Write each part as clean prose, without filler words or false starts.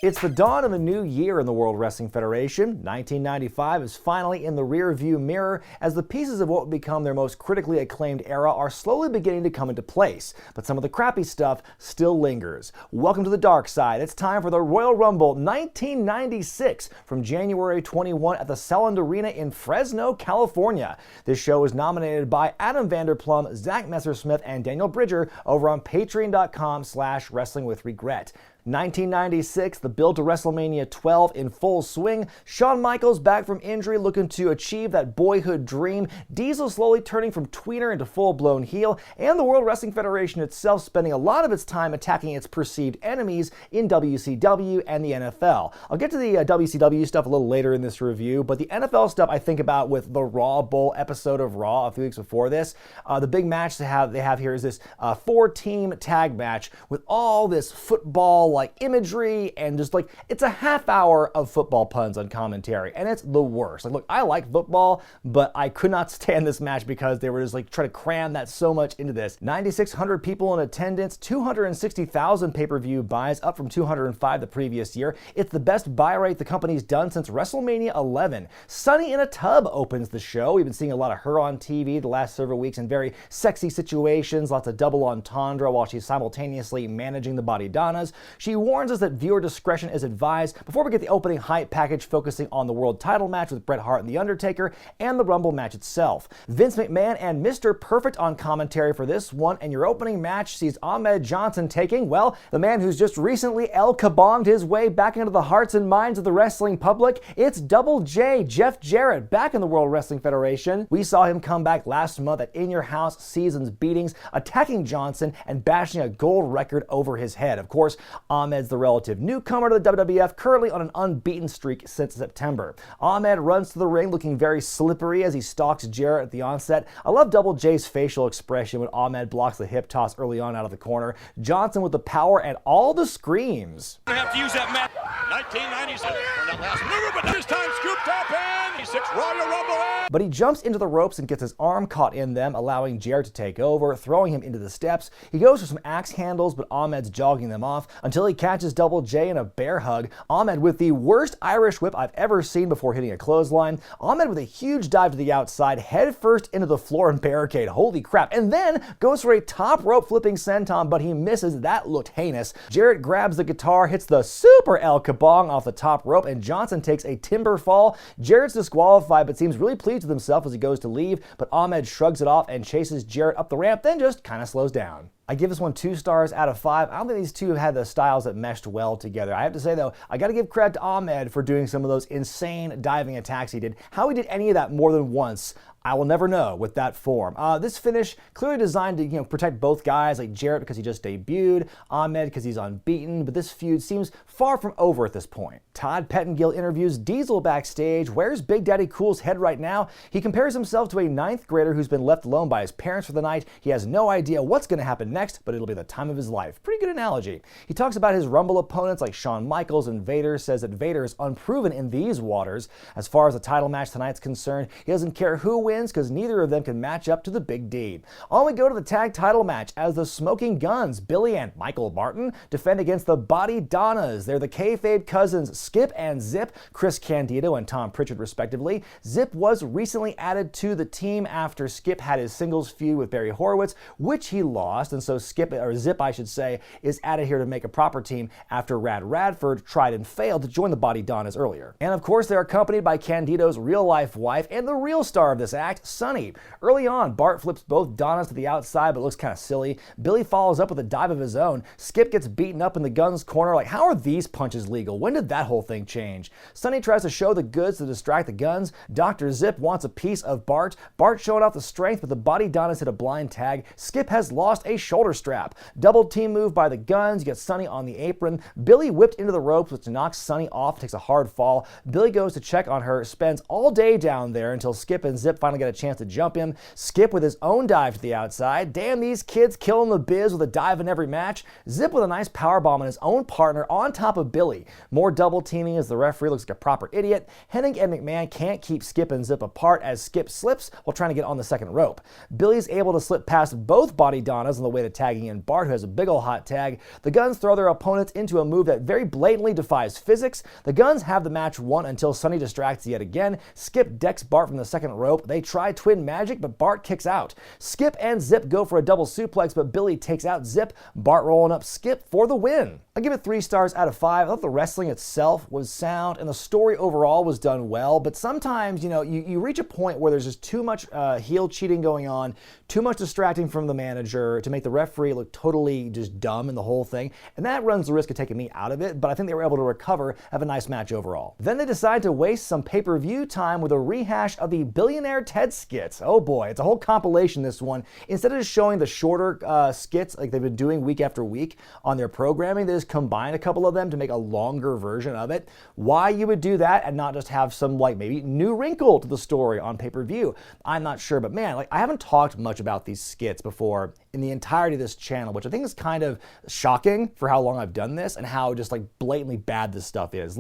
It's the dawn of a new year in the World Wrestling Federation. 1995 is finally in the rear-view mirror as the pieces of what would become their most critically acclaimed era are slowly beginning to come into place, but some of the crappy stuff still lingers. Welcome to the dark side. It's time for the Royal Rumble 1996 from January 21 at the Selland Arena in Fresno, California. This show is nominated by Adam Vanderplum, Zach Messersmith, and Daniel Bridger over on patreon.com/wrestlingwithregret. 1996, the build to WrestleMania 12 in full swing. Shawn Michaels back from injury looking to achieve that boyhood dream. Diesel slowly turning from tweener into full-blown heel. And the World Wrestling Federation itself spending a lot of its time attacking its perceived enemies in WCW and the NFL. I'll get to the WCW stuff a little later in this review, but the NFL stuff I think about with the Raw Bowl episode of Raw a few weeks before this. The big match they have here is this four-team tag match with all this football like imagery and just like it's a half hour of football puns on commentary and it's the worst. Like, look, I like football, but I could not stand this match because they were just like trying to cram that so much into this. 9,600 people in attendance, 260,000 pay-per-view buys, up from 205 the previous year. It's the best buy rate the company's done since WrestleMania 11. Sunny in a Tub opens the show. We've been seeing a lot of her on TV the last several weeks in very sexy situations, lots of double entendre while she's simultaneously managing the body Donnas. She warns us that viewer discretion is advised before we get the opening hype package focusing on the world title match with Bret Hart and The Undertaker and the Rumble match itself. Vince McMahon and Mr. Perfect on commentary for this one, and your opening match sees Ahmed Johnson taking, well, the man who's just recently El Kabonged his way back into the hearts and minds of the wrestling public. It's Double J, Jeff Jarrett, back in the World Wrestling Federation. We saw him come back last month at In Your House Seasons Beatings, attacking Johnson and bashing a gold record over his head. Of course, Ahmed's the relative newcomer to the WWF, currently on an unbeaten streak since September. Ahmed runs to the ring looking very slippery as he stalks Jarrett at the onset. I love Double J's facial expression when Ahmed blocks the hip toss early on out of the corner. Johnson with the power and all the screams. I have to use that match. 1997 on that last maneuver, but this time scooped up and he sits Royal Rumble in. But he jumps into the ropes and gets his arm caught in them, allowing Jarrett to take over, throwing him into the steps. He goes for some axe handles, but Ahmed's jogging them off until he catches Double J in a bear hug. Ahmed with the worst Irish whip I've ever seen before hitting a clothesline. Ahmed with a huge dive to the outside, head first into the floor and barricade. Holy crap. And then goes for a top rope flipping senton, but he misses. That looked heinous. Jarrett grabs the guitar, hits the super El Kabong off the top rope, and Johnson takes a timber fall. Jarrett's disqualified, but seems really pleased with himself as he goes to leave, but Ahmed shrugs it off and chases Jarrett up the ramp, then just kind of slows down. I give this one 2 stars out of 5. I don't think these two had the styles that meshed well together. I have to say, though, I got to give credit to Ahmed for doing some of those insane diving attacks he did. How he did any of that more than once, I will never know with that form. This finish clearly designed to protect both guys, like Jarrett because he just debuted, Ahmed because he's unbeaten, but this feud seems far from over at this point. Todd Pettengill interviews Diesel backstage. Where's Big Daddy Cool's head right now? He compares himself to a 9th grader who's been left alone by his parents for the night. He has no idea what's going to happen next, but it'll be the time of his life. Pretty good analogy. He talks about his Rumble opponents like Shawn Michaels and Vader, says that Vader is unproven in these waters. As far as the title match tonight's concerned, he doesn't care who wins because neither of them can match up to the Big D. On we go to the tag title match as the Smoking Guns, Billy and Michael Martin, defend against the Body Donnas. They're the kayfabe cousins Skip and Zip, Chris Candido and Tom Pritchard respectively. Zip was recently added to the team after Skip had his singles feud with Barry Horowitz, which he lost, and so Zip, I should say, is added here to make a proper team after Rad Radford tried and failed to join the Body Donnas earlier. And of course, they're accompanied by Candido's real-life wife and the real star of this act, Sunny. Early on, Bart flips both Donnas to the outside, but looks kind of silly. Billy follows up with a dive of his own. Skip gets beaten up in the Guns corner. Like, how are these punches legal? When did that whole thing change? Sunny tries to show the goods to distract the Guns. Dr. Zip wants a piece of Bart. Bart showing off the strength, but the Body Donnas hit a blind tag. Skip has lost a shoulder strap. Double team move by the Guns. You get Sunny on the apron. Billy whipped into the ropes, which knocks Sunny off, takes a hard fall. Billy goes to check on her, spends all day down there until Skip and Zip finally finally get a chance to jump him. Skip with his own dive to the outside. Damn, these kids killing the biz with a dive in every match. Zip with a nice powerbomb on his own partner on top of Billy. More double teaming as the referee looks like a proper idiot. Hennig and McMahon can't keep Skip and Zip apart as Skip slips while trying to get on the second rope. Billy's able to slip past both body Donnas on the way to tagging in Bart, who has a big ol' hot tag. The Guns throw their opponents into a move that very blatantly defies physics. The Guns have the match won until Sonny distracts yet again. Skip decks Bart from the second rope. They try twin magic, but Bart kicks out. Skip and Zip go for a double suplex, but Billy takes out Zip. Bart rolling up Skip for the win. I give it 3 stars out of 5. I thought the wrestling itself was sound and the story overall was done well, but sometimes, you reach a point where there's just too much heel cheating going on, too much distracting from the manager to make the referee look totally just dumb in the whole thing, and that runs the risk of taking me out of it, but I think they were able to recover, have a nice match overall. Then they decide to waste some pay-per-view time with a rehash of the Billionaire Ted Skits. Oh boy, it's a whole compilation, this one. Instead of just showing the shorter skits like they've been doing week after week on their programming, they just combine a couple of them to make a longer version of it. Why you would do that and not just have some maybe new wrinkle to the story on pay-per-view, I'm not sure, but man, I haven't talked much about these skits before in the entirety of this channel, which I think is kind of shocking for how long I've done this and how just blatantly bad this stuff is.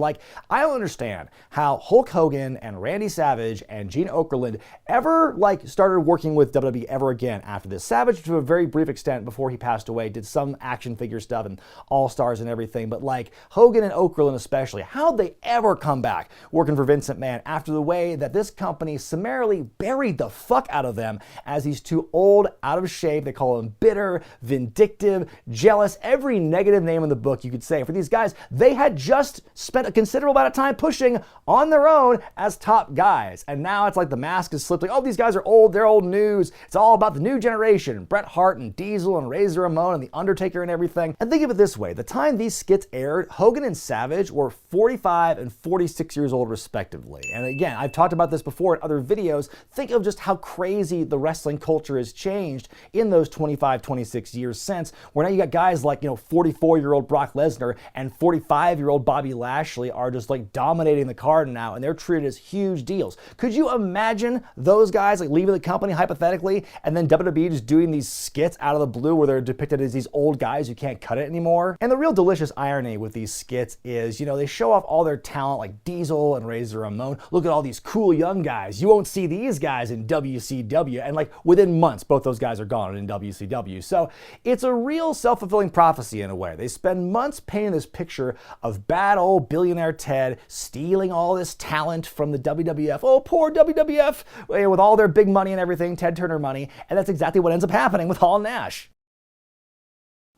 I don't understand how Hulk Hogan and Randy Savage and Gene Okerlund ever started working with WWE ever again after this. Savage, to a very brief extent before he passed away, did some action figure stuff and All-Stars and everything, but Hogan and Okerlund especially, how'd they ever come back working for Vince McMahon after the way that this company summarily buried the fuck out of them as these two old, out of shape, they call them bitter, vindictive, jealous, every negative name in the book you could say. For these guys, they had just spent a considerable amount of time pushing on their own as top guys. And now it's the mask is slipped. Oh, these guys are old, they're old news. It's all about the new generation. Bret Hart and Diesel and Razor Ramon and the Undertaker and everything. And think of it this way. The time these skits aired, Hogan and Savage were 45 and 46 years old respectively. And again, I've talked about this before in other videos. Think of just how crazy the wrestling culture has changed in those 25, 26 years since, where now you got guys 44-year-old Brock Lesnar and 45-year-old Bobby Lashley are just dominating the card now, and they're treated as huge deals. Could you imagine those guys leaving the company hypothetically, and then WWE just doing these skits out of the blue where they're depicted as these old guys who can't cut it anymore? And the real delicious irony with these skits is, they show off all their talent like Diesel and Razor Ramon. Look at all these cool young guys. You won't see these guys in WCW, and within months, both those guys are gone in WCW. So it's a real self-fulfilling prophecy in a way. They spend months painting this picture of bad old Billionaire Ted stealing all this talent from the WWF. Oh, poor WWF, with all their big money and everything, Ted Turner money, and that's exactly what ends up happening with Hall and Nash.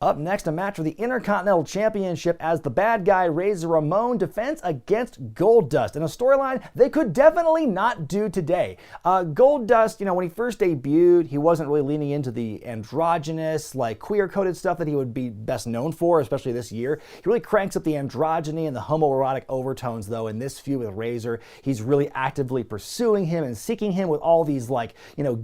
Up next, a match for the Intercontinental Championship as the bad guy Razor Ramon defends against Goldust in a storyline they could definitely not do today. Goldust, when he first debuted, he wasn't really leaning into the androgynous, queer-coded stuff that he would be best known for, especially this year. He really cranks up the androgyny and the homoerotic overtones, though, in this feud with Razor. He's really actively pursuing him and seeking him with all these,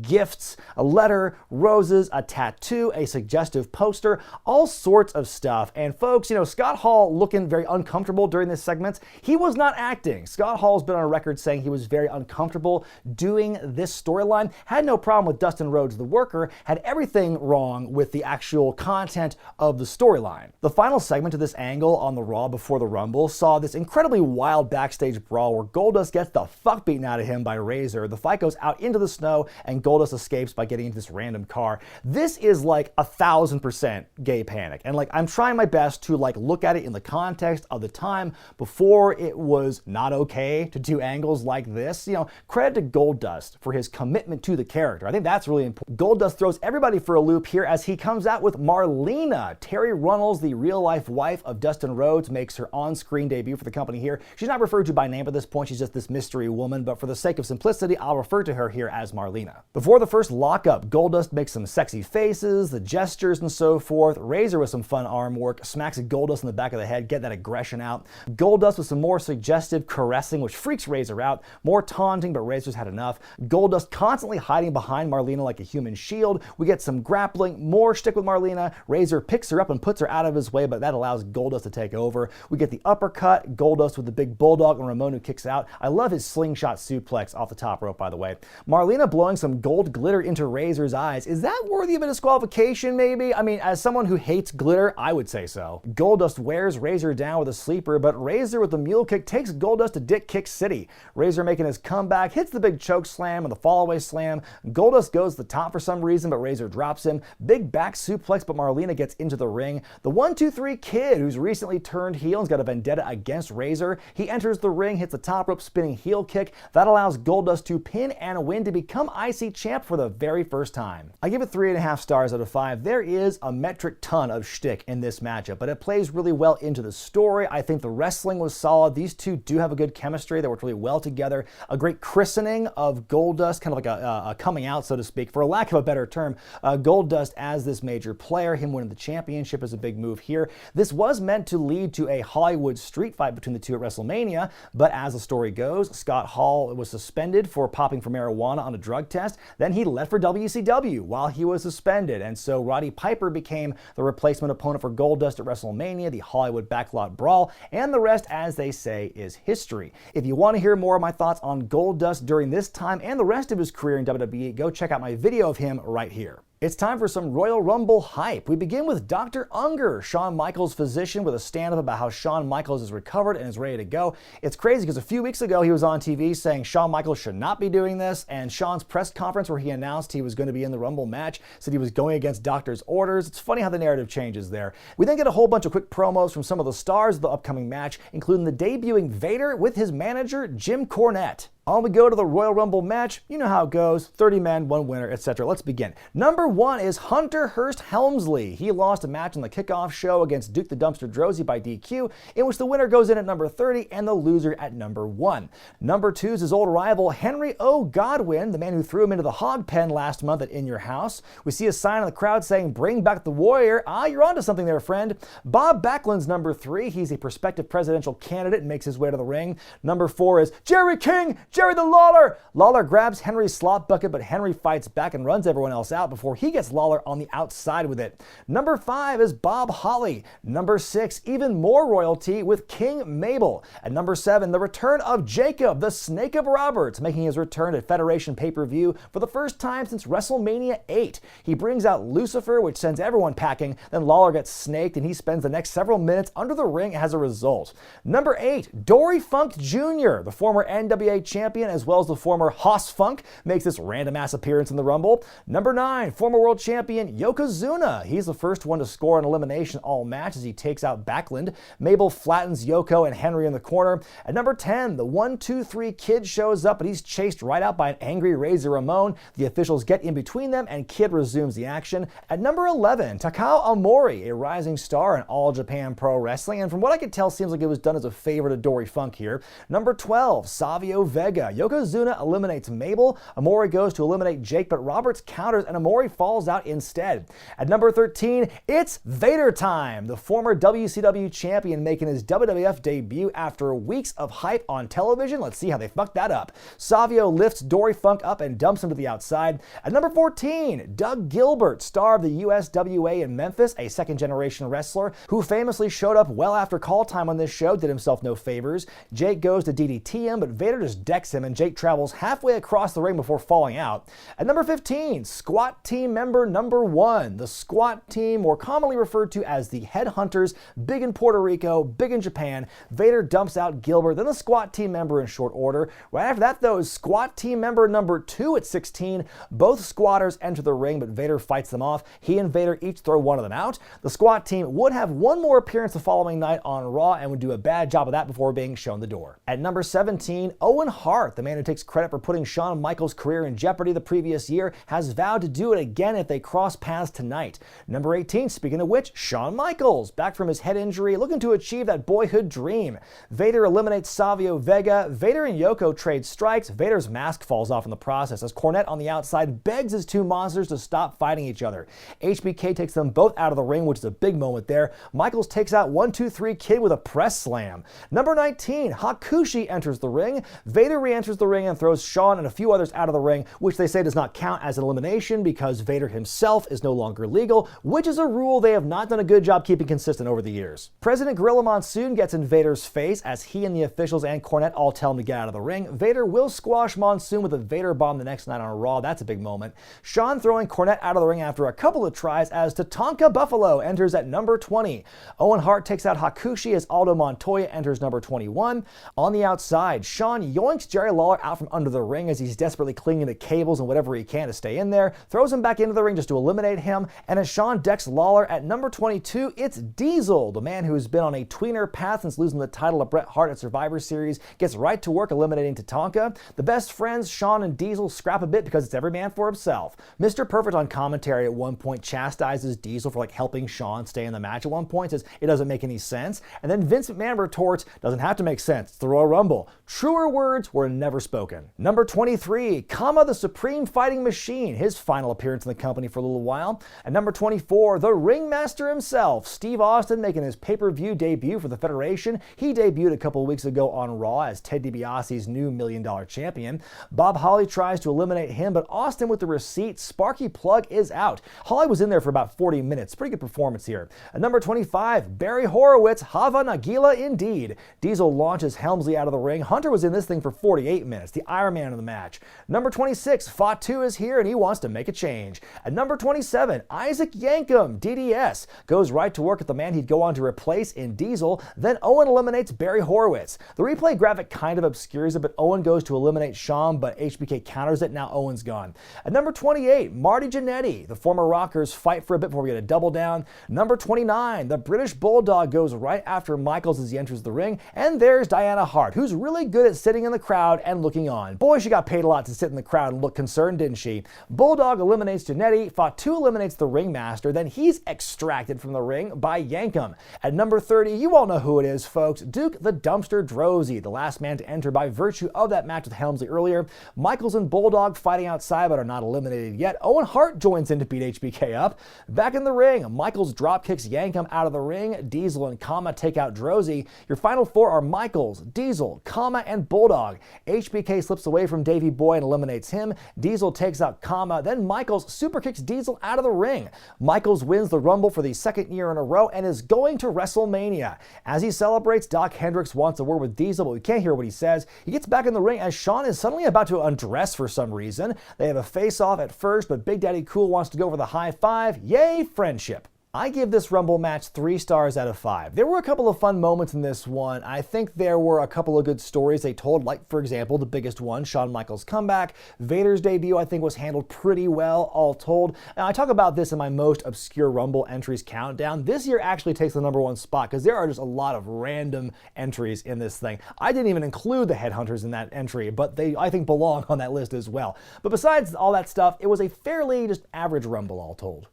gifts, a letter, roses, a tattoo, a suggestive poster, all sorts of stuff. And folks, Scott Hall looking very uncomfortable during this segment. He was not acting. Scott Hall's been on record saying he was very uncomfortable doing this storyline. Had no problem with Dustin Rhodes, the worker, had everything wrong with the actual content of the storyline. The final segment of this angle on the Raw before the Rumble saw this incredibly wild backstage brawl where Goldust gets the fuck beaten out of him by Razor. The fight goes out into the snow and Goldust escapes by getting into this random car. This is 1,000% gay panic. And I'm trying my best to look at it in the context of the time before it was not okay to do angles like this. Credit to Goldust for his commitment to the character. I think that's really important. Goldust throws everybody for a loop here as he comes out with Marlena. Terry Runnels, the real-life wife of Dustin Rhodes, makes her on-screen debut for the company here. She's not referred to by name at this point. She's just this mystery woman, but for the sake of simplicity, I'll refer to her here as Marlena. Before the first lockup, Goldust makes some sexy faces, the gestures and so forth. Razor with some fun arm work, smacks Goldust in the back of the head, get that aggression out. Goldust with some more suggestive caressing, which freaks Razor out. More taunting, but Razor's had enough. Goldust constantly hiding behind Marlena like a human shield. We get some grappling, more shtick with Marlena. Razor picks her up and puts her out of his way, but that allows Goldust to take over. We get the uppercut, Goldust with the big bulldog, and Ramon who kicks out. I love his slingshot suplex off the top rope, by the way. Marlena blowing some gold glitter into Razor's eyes. Is that worthy of a disqualification, maybe? I mean, as someone who hates glitter, I would say so. Goldust wears Razor down with a sleeper, but Razor with the mule kick takes Goldust to Dick Kick City. Razor making his comeback, hits the big choke slam and the fallaway slam. Goldust goes to the top for some reason, but Razor drops him. Big back suplex, but Marlena gets into the ring. The 1-2-3 Kid, who's recently turned heel and's got a vendetta against Razor. He enters the ring, hits the top rope spinning heel kick. That allows Goldust to pin and win to become IC champ for the very first time. I give it 3.5 stars out of 5. There is a metric ton of shtick in this matchup, but it plays really well into the story. I think the wrestling was solid. These two do have a good chemistry. They work really well together. A great christening of Goldust, kind of like a coming out, so to speak, for lack of a better term. Goldust as this major player, him winning the championship is a big move here. This was meant to lead to a Hollywood street fight between the two at WrestleMania, but as the story goes, Scott Hall was suspended for popping for marijuana on a drug test. Then he left for WCW while he was suspended, and so Roddy Piper became the replacement opponent for Goldust at WrestleMania, the Hollywood Backlot Brawl, and the rest, as they say, is history. If you want to hear more of my thoughts on Goldust during this time and the rest of his career in WWE, go check out my video of him right here. It's time for some Royal Rumble hype. We begin with Dr. Unger, Shawn Michaels' physician, with a stand-up about how Shawn Michaels is recovered and is ready to go. It's crazy because a few weeks ago he was on TV saying Shawn Michaels should not be doing this, and Shawn's press conference where he announced he was going to be in the Rumble match said he was going against doctor's orders. It's funny how the narrative changes there. We then get a whole bunch of quick promos from some of the stars of the upcoming match, including the debuting Vader with his manager, Jim Cornette. On we go to the Royal Rumble match. You know how it goes. 30 men, 1 winner, etc. Let's begin. Number 1 is Hunter Hearst Helmsley. He lost a match on the kickoff show against Duke the Dumpster Droese by DQ, in which the winner goes in at number 30 and the loser at number 1. Number 2 is his old rival, Henry O. Godwin, the man who threw him into the hog pen last month at In Your House. We see a sign in the crowd saying, "Bring back the Warrior." You're onto something there, friend. Bob Backlund's number 3. He's a prospective presidential candidate and makes his way to the ring. Number 4 is Jerry King, Jerry the Lawler. Lawler grabs Henry's slot bucket, but Henry fights back and runs everyone else out before he gets Lawler on the outside with it. Number 5 is Bob Holly. Number 6, even more royalty with King Mabel. At number 7, the return of Jacob, the Snake of Roberts, making his return at Federation pay-per-view for the first time since WrestleMania 8. He brings out Lucifer, which sends everyone packing. Then Lawler gets snaked, and he spends the next several minutes under the ring as a result. Number 8, Dory Funk Jr., the former NWA champion, as well as the former Hoss Funk, makes this random-ass appearance in the Rumble. Number 9, former world champion Yokozuna. He's the first one to score an elimination all match as he takes out Backlund. Mabel flattens Yoko and Henry in the corner. At number 10, the 1-2-3 Kid shows up, but he's chased right out by an angry Razor Ramon. The officials get in between them, and Kid resumes the action. At number 11, Takao Omori, a rising star in All Japan Pro Wrestling, and from what I could tell, seems like it was done as a favor to Dory Funk here. Number 12, Savio Vega. Yokozuna eliminates Mabel. Omori goes to eliminate Jake, but Roberts counters and Omori falls out instead. At number 13, it's Vader time. The former WCW champion making his WWF debut after weeks of hype on television. Let's see how they fucked that up. Savio lifts Dory Funk up and dumps him to the outside. At number 14, Doug Gilbert, star of the USWA in Memphis, a second-generation wrestler who famously showed up well after call time on this show, did himself no favors. Jake goes to DDT him, but Vader just decks him, and Jake travels halfway across the ring before falling out. At number 15, SWAT team member number 1. The SWAT team, more commonly referred to as the Headhunters, big in Puerto Rico, big in Japan. Vader dumps out Gilbert, then the SWAT team member in short order. Right after that, though, is SWAT team member number 2 at 16. Both squatters enter the ring, but Vader fights them off. He and Vader each throw one of them out. The SWAT team would have one more appearance the following night on Raw and would do a bad job of that before being shown the door. At number 17, Owen Hart Hart, the man who takes credit for putting Shawn Michaels' career in jeopardy the previous year, has vowed to do it again if they cross paths tonight. Number 18, speaking of which, Shawn Michaels, back from his head injury, looking to achieve that boyhood dream. Vader eliminates Savio Vega. Vader and Yoko trade strikes. Vader's mask falls off in the process as Cornette on the outside begs his two monsters to stop fighting each other. HBK takes them both out of the ring, which is a big moment there. Michaels takes out 1-2-3 Kid with a press slam. Number 19, Hakushi enters the ring. Vader re-enters the ring and throws Shawn and a few others out of the ring, which they say does not count as an elimination because Vader himself is no longer legal, which is a rule they have not done a good job keeping consistent over the years. President Gorilla Monsoon gets in Vader's face as he and the officials and Cornette all tell him to get out of the ring. Vader will squash Monsoon with a Vader bomb the next night on Raw. That's a big moment. Shawn throwing Cornette out of the ring after a couple of tries as Tatanka Buffalo enters at number 20. Owen Hart takes out Hakushi as Aldo Montoya enters number 21. On the outside, Shawn yoinks Jerry Lawler out from under the ring as he's desperately clinging to cables and whatever he can to stay in there, throws him back into the ring just to eliminate him, and as Shawn decks Lawler at number 22, it's Diesel, the man who's been on a tweener path since losing the title to Bret Hart at Survivor Series, gets right to work eliminating Tatanka. The best friends, Shawn and Diesel, scrap a bit because it's every man for himself. Mr. Perfect on commentary at one point chastises Diesel for helping Shawn stay in the match at one point, says it doesn't make any sense, and then Vince McMahon retorts, doesn't have to make sense, it's the Royal Rumble. Truer words were never spoken. Number 23, Kama the Supreme Fighting Machine, his final appearance in the company for a little while. At number 24, the Ringmaster himself, Steve Austin, making his pay-per-view debut for the Federation. He debuted a couple of weeks ago on Raw as Ted DiBiase's new $1 Million champion. Bob Holly tries to eliminate him, but Austin with the receipt. Sparky Plug is out. Holly was in there for about 40 minutes. Pretty good performance here. At number 25, Barry Horowitz, Hava Nagila indeed. Diesel launches Helmsley out of the ring. Hunter was in this thing for 48 minutes, the Iron Man of the match. Number 26, Fatu is here and he wants to make a change. At number 27, Isaac Yankem, DDS, goes right to work at the man he'd go on to replace in Diesel. Then Owen eliminates Barry Horowitz. The replay graphic kind of obscures it, but Owen goes to eliminate Shawn, but HBK counters it. Now Owen's gone. At number 28, Marty Jannetty. The former Rockers fight for a bit before we get a double down. Number 29, the British Bulldog goes right after Michaels as he enters the ring. And there's Diana Hart, who's really good at sitting in the crowd and looking on. Boy, she got paid a lot to sit in the crowd and look concerned, didn't she? Bulldog eliminates Jannetty. Fatu eliminates the Ringmaster. Then he's extracted from the ring by Yankem. At number 30, you all know who it is, folks. Duke the Dumpster Droese, the last man to enter by virtue of that match with Helmsley earlier. Michaels and Bulldog fighting outside but are not eliminated yet. Owen Hart joins in to beat HBK up. Back in the ring, Michaels drop kicks Yankem out of the ring. Diesel and Kama take out Droese. Your final four are Michaels, Diesel, Kama, and Bulldog. HBK slips away from Davey Boy and eliminates him. Diesel takes out Kama. Then Michaels super kicks Diesel out of the ring. Michaels wins the Rumble for the second year in a row and is going to WrestleMania. As he celebrates, Doc Hendricks wants a word with Diesel, but we can't hear what he says. He gets back in the ring as Shawn is suddenly about to undress for some reason. They have a face-off at first, but Big Daddy Cool wants to go for the high five. Yay, friendship. I give this Rumble match 3 stars out of 5. There were a couple of fun moments in this one. I think there were a couple of good stories they told, like, for example, the biggest one, Shawn Michaels' comeback. Vader's debut, I think, was handled pretty well, all told. And I talk about this in my most obscure Rumble entries countdown. This year actually takes the number 1 spot because there are just a lot of random entries in this thing. I didn't even include the Headhunters in that entry, but they, I think, belong on that list as well. But besides all that stuff, it was a fairly just average Rumble, all told.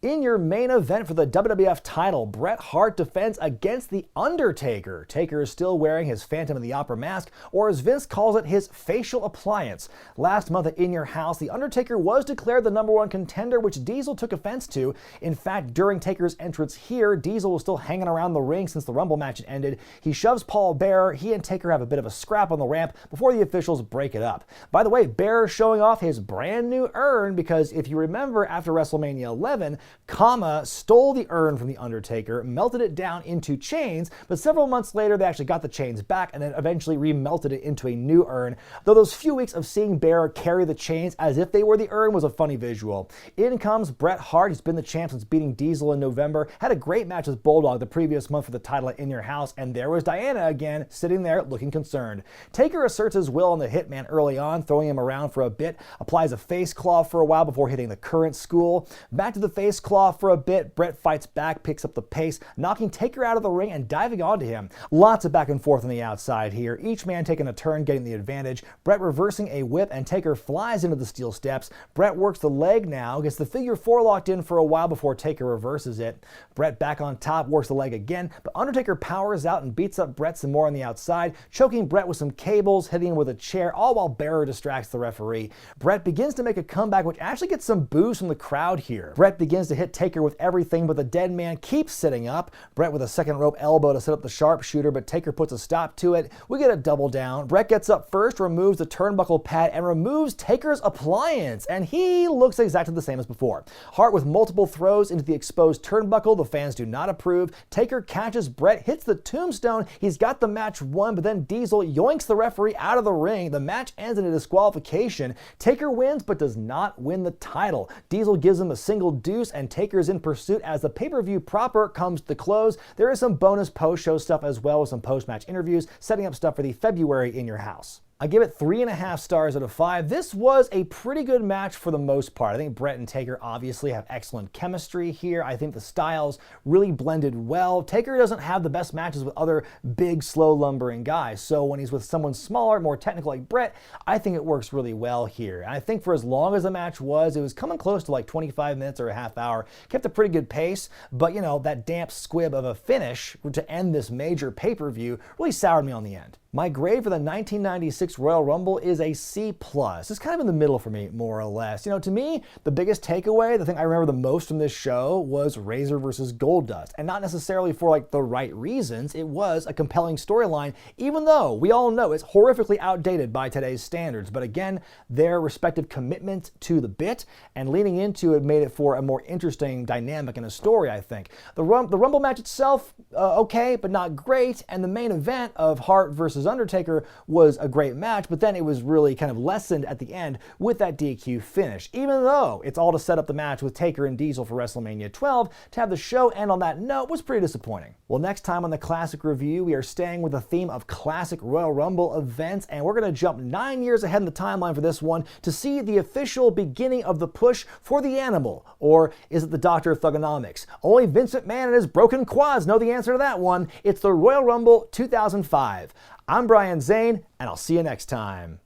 In your main event for the WWF title, Bret Hart defends against The Undertaker. Taker is still wearing his Phantom of the Opera mask, or as Vince calls it, his facial appliance. Last month at In Your House, The Undertaker was declared the number 1 contender, which Diesel took offense to. In fact, during Taker's entrance here, Diesel was still hanging around the ring since the Rumble match had ended. He shoves Paul Bearer. He and Taker have a bit of a scrap on the ramp before the officials break it up. By the way, Bearer showing off his brand new urn because if you remember after WrestleMania 11, Kama stole the urn from The Undertaker, melted it down into chains, but several months later they actually got the chains back and then eventually remelted it into a new urn, though those few weeks of seeing Bearer carry the chains as if they were the urn was a funny visual. In comes Bret Hart. He's been the champ since beating Diesel in November, had a great match with Bulldog the previous month for the title at In Your House, and there was Diana again, sitting there looking concerned. Taker asserts his will on the Hitman early on, throwing him around for a bit, applies a face claw for a while before hitting the current school. Back to the face Corpse Claw for a bit. Bret fights back, picks up the pace, knocking Taker out of the ring and diving onto him. Lots of back and forth on the outside here, each man taking a turn, getting the advantage. Bret reversing a whip, and Taker flies into the steel steps. Bret works the leg now, gets the figure 4 locked in for a while before Taker reverses it. Bret back on top, works the leg again, but Undertaker powers out and beats up Bret some more on the outside, choking Bret with some cables, hitting him with a chair, all while Bearer distracts the referee. Bret begins to make a comeback, which actually gets some boos from the crowd here. Bret begins to hit Taker with everything, but the dead man keeps sitting up. Bret with a second rope elbow to set up the sharpshooter, but Taker puts a stop to it. We get a double down. Bret gets up first, removes the turnbuckle pad, and removes Taker's appliance, and he looks exactly the same as before. Hart with multiple throws into the exposed turnbuckle. The fans do not approve. Taker catches Bret, hits the tombstone. He's got the match won, but then Diesel yoinks the referee out of the ring. The match ends in a disqualification. Taker wins, but does not win the title. Diesel gives him a single deuce, and Taker's in pursuit as the pay-per-view proper comes to close. There is some bonus post-show stuff as well, with some post-match interviews, setting up stuff for the February In Your House. I give it 3.5 stars out of 5. This was a pretty good match for the most part. I think Bret and Taker obviously have excellent chemistry here. I think the styles really blended well. Taker doesn't have the best matches with other big, slow, lumbering guys. So when he's with someone smaller, more technical like Bret, I think it works really well here. And I think for as long as the match was, it was coming close to like 25 minutes or a half hour. Kept a pretty good pace, but you know, that damp squib of a finish to end this major pay-per-view really soured me on the end. My grade for the 1996 Royal Rumble is a C+. It's kind of in the middle for me, more or less. You know, to me, the biggest takeaway, the thing I remember the most from this show was Razor versus Goldust. And not necessarily for like the right reasons. It was a compelling storyline, even though we all know it's horrifically outdated by today's standards. But again, their respective commitment to the bit and leaning into it made it for a more interesting dynamic in a story, I think. The Rumble match itself, okay, but not great. And the main event of Hart versus Undertaker was a great match, but then it was really kind of lessened at the end with that DQ finish. Even though it's all to set up the match with Taker and Diesel for WrestleMania 12, to have the show end on that note was pretty disappointing. Well, next time on the Classic Review, we are staying with the theme of classic Royal Rumble events, and we're going to jump 9 years ahead in the timeline for this one to see the official beginning of the push for the Animal, or is it the Doctor of Thugonomics? Only Vince McMahon and his broken quads know the answer to that one. It's the Royal Rumble 2005. I'm Brian Zane, and I'll see you next time.